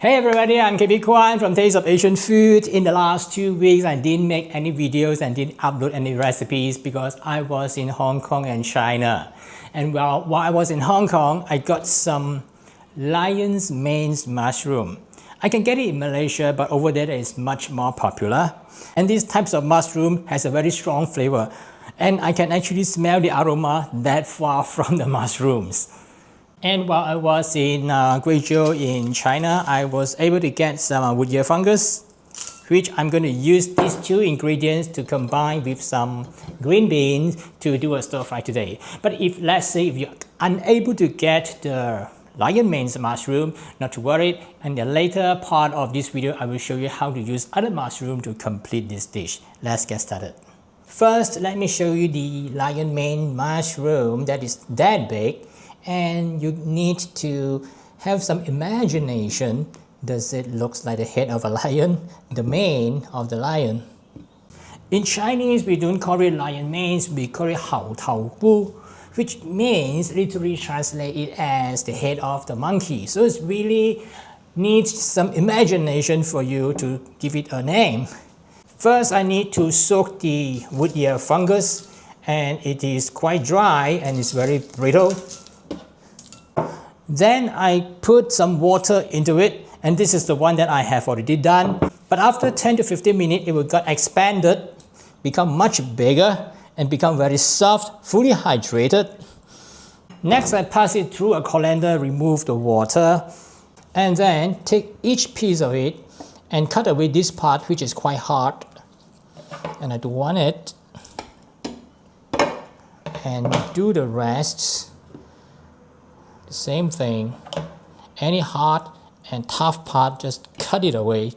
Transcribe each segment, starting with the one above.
Hey everybody, I'm KB Kwan from Taste of Asian Food. In the last 2 weeks, I didn't make any videos and didn't upload any recipes because I was in Hong Kong and China. And while I was in Hong Kong, I got some lion's mane mushroom. I can get it in Malaysia, but over there it's much more popular. And these types of mushroom has a very strong flavor. And I can actually smell the aroma that far from the mushrooms. And while I was in Guizhou in China, I was able to get some wood ear fungus, which I'm going to use these two ingredients to combine with some green beans to do a stir fry today. But let's say if you're unable to get the lion mane mushroom, not to worry. In the later part of this video, I will show you how to use other mushroom to complete this dish. Let's get started. First, let me show you the lion mane mushroom that is that big. And you need to have some imagination. Does it look like the head of a lion? The mane of the lion. In Chinese, we don't call it lion mane, we call it hao tao bu, which means literally translated as the head of the monkey. So it really needs some imagination for you to give it a name. First, I need to soak the wood ear fungus, and it is quite dry and it's very brittle. Then I put some water into it, and this is the one that I have already done. But after 10 to 15 minutes, it will get expanded, become much bigger, and become very soft, fully hydrated. Next, I pass it through a colander, remove the water, and then take each piece of it and cut away this part, which is quite hard. And I don't want it. And do the rest. Same thing. Any hard and tough part, just cut it away.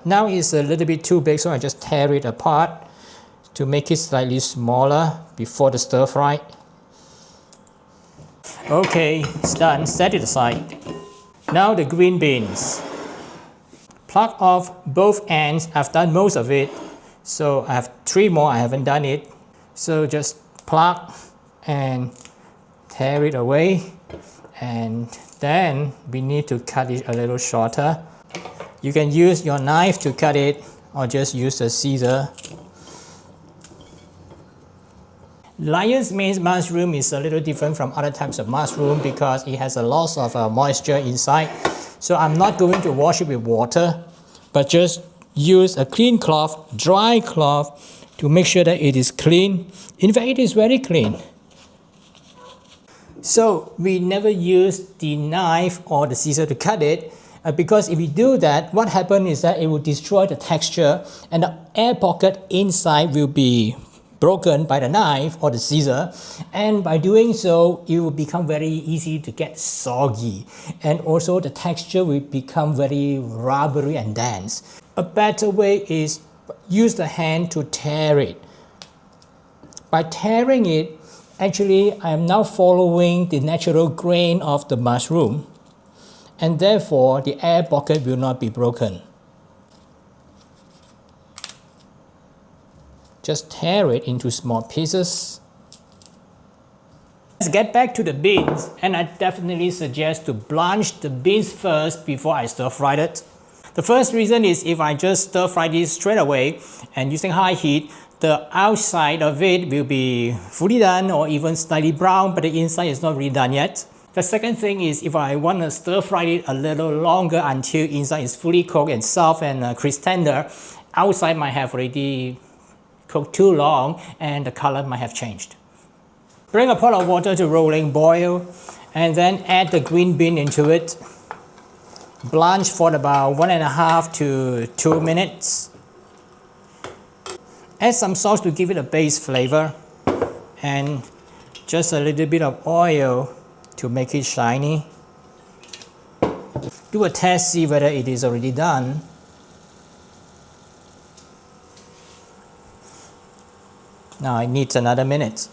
Now it's a little bit too big, so I just tear it apart to make it slightly smaller before the stir fry. Okay, it's done. Set it aside. Now the green beans. Pluck off both ends. I've done most of it, so I have 3 more. I haven't done it. So just pluck and tear it away, and then we need to cut it a little shorter. You can use your knife to cut it or just use a scissor. Lion's mane mushroom is a little different from other types of mushroom because it has a loss of moisture inside. So I'm not going to wash it with water, but just use a clean cloth, dry cloth, to make sure that it is clean. In fact, it is very clean. So we never use the knife or the scissor to cut it because if we do that, what happens is that it will destroy the texture and the air pocket inside will be broken by the knife or the scissor, and by doing so, it will become very easy to get soggy, and also the texture will become very rubbery and dense. A better way is use the hand to tear it. By tearing it, actually, I am now following the natural grain of the mushroom, and therefore the air pocket will not be broken. Just tear it into small pieces. Let's get back to the beans, and I definitely suggest to blanch the beans first before I stir fry it. The first reason is if I just stir fry this straight away and using high heat, the outside of it will be fully done or even slightly brown, but the inside is not really done yet. The second thing is if I want to stir fry it a little longer until inside is fully cooked and soft and crisp tender, outside might have already cooked too long and the color might have changed. Bring a pot of water to rolling boil and then add the green bean into it. Blanch for about 1.5 to 2 minutes. Add some salt to give it a base flavor and just a little bit of oil to make it shiny. Do a test, see whether it is already done. Now it needs another minute.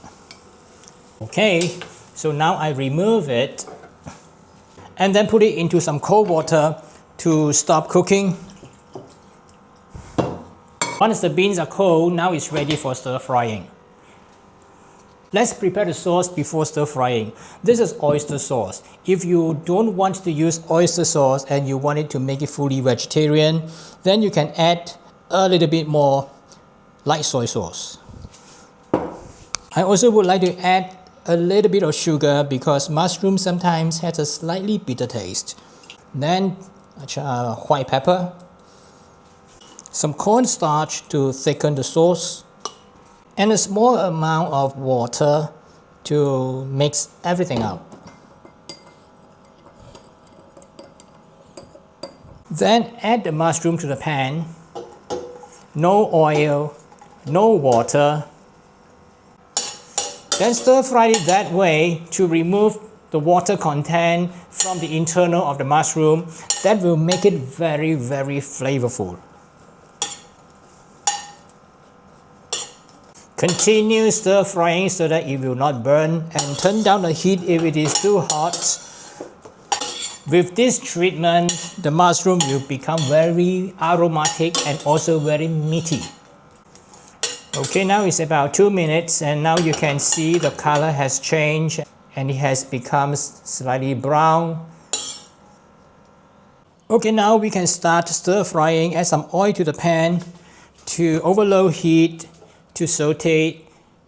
Okay, so now I remove it and then put it into some cold water to stop cooking. Once the beans are cold, now it's ready for stir frying. Let's prepare the sauce before stir frying. This is oyster sauce. If you don't want to use oyster sauce and you want it to make it fully vegetarian, then you can add a little bit more light soy sauce. I also would like to add a little bit of sugar because mushroom sometimes has a slightly bitter taste. Then white pepper, some cornstarch to thicken the sauce, and a small amount of water to mix everything up. Then add the mushroom to the pan. No oil, no water. Then stir fry it that way to remove the water content from the internal of the mushroom. That will make it very, very flavorful. Continue stir frying so that it will not burn, and turn down the heat if it is too hot. With this treatment, the mushroom will become very aromatic and also very meaty. Okay, now it's about 2 minutes and now you can see the color has changed and it has become slightly brown. Okay, now we can start stir frying. Add some oil to the pan to overload heat to saute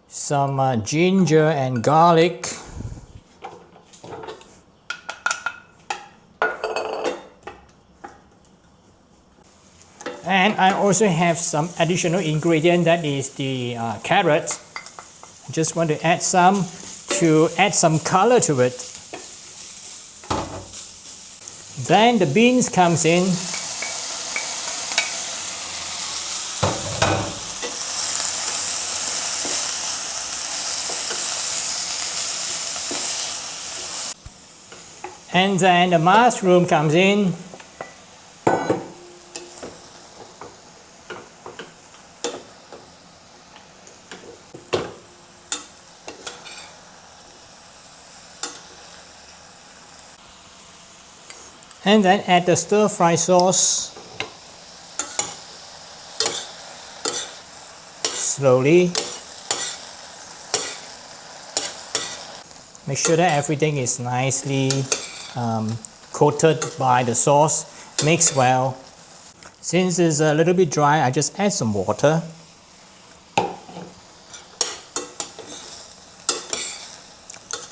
some ginger and garlic. And I also have some additional ingredient, that is the carrot. Just want to add some to add some color to it. Then the beans comes in. And then the mushroom comes in. And then add the stir-fry sauce. Slowly. Make sure that everything is nicely coated by the sauce. Mix well. Since it's a little bit dry, I just add some water.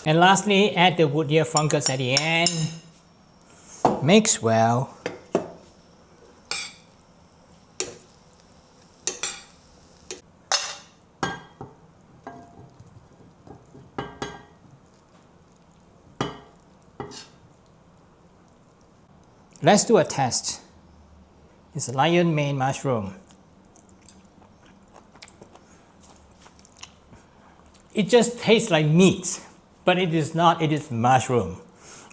And lastly, add the wood ear fungus at the end. Mix well. Let's do a test. It's a lion mane mushroom. It just tastes like meat, but it is not, it is mushroom.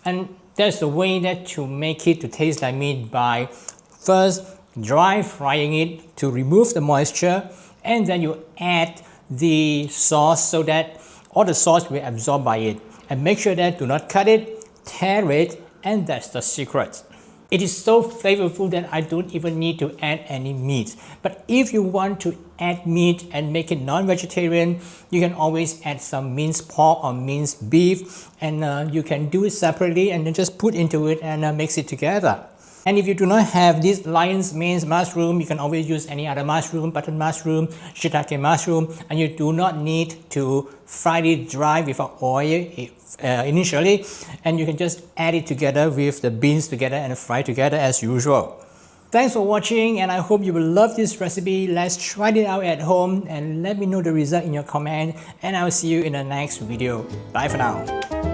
And there's a way that to make it to taste like meat by first dry frying it to remove the moisture, and then you add the sauce so that all the sauce will absorb by it. And make sure that do not cut it, tear it, and that's the secret. It is so flavorful that I don't even need to add any meat. But if you want to add meat and make it non-vegetarian, you can always add some minced pork or minced beef, and you can do it separately and then just put into it and mix it together. And if you do not have this lion's mane mushroom, you can always use any other mushroom, button mushroom, shiitake mushroom, and you do not need to fry it dry without oil initially, and you can just add it together with the beans together and fry together as usual. Thanks for watching, and I hope you will love this recipe. Let's try it out at home and let me know the result in your comment, and I'll see you in the next video. Bye for now.